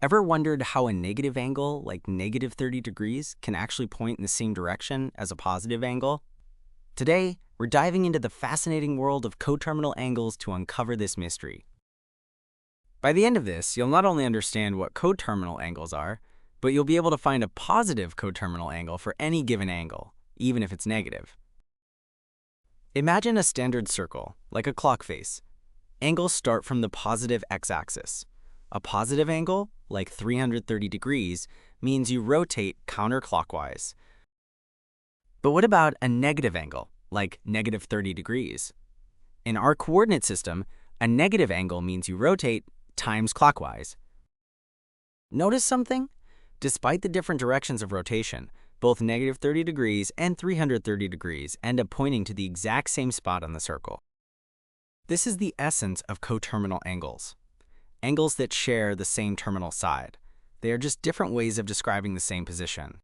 Ever wondered how a negative angle, like negative 30 degrees, can actually point in the same direction as a positive angle? Today, we're diving into the fascinating world of coterminal angles to uncover this mystery. By the end of this, you'll not only understand what coterminal angles are, but you'll be able to find a positive coterminal angle for any given angle, even if it's negative. Imagine a standard circle, like a clock face. Angles start from the positive x-axis. A positive angle, like 330 degrees, means you rotate counterclockwise. But what about a negative angle, like negative 30 degrees? In our coordinate system, a negative angle means you rotate times clockwise. Notice something? Despite the different directions of rotation, both negative 30 degrees and 330 degrees end up pointing to the exact same spot on the circle. This is the essence of coterminal angles. Angles that share the same terminal side. They are just different ways of describing the same position.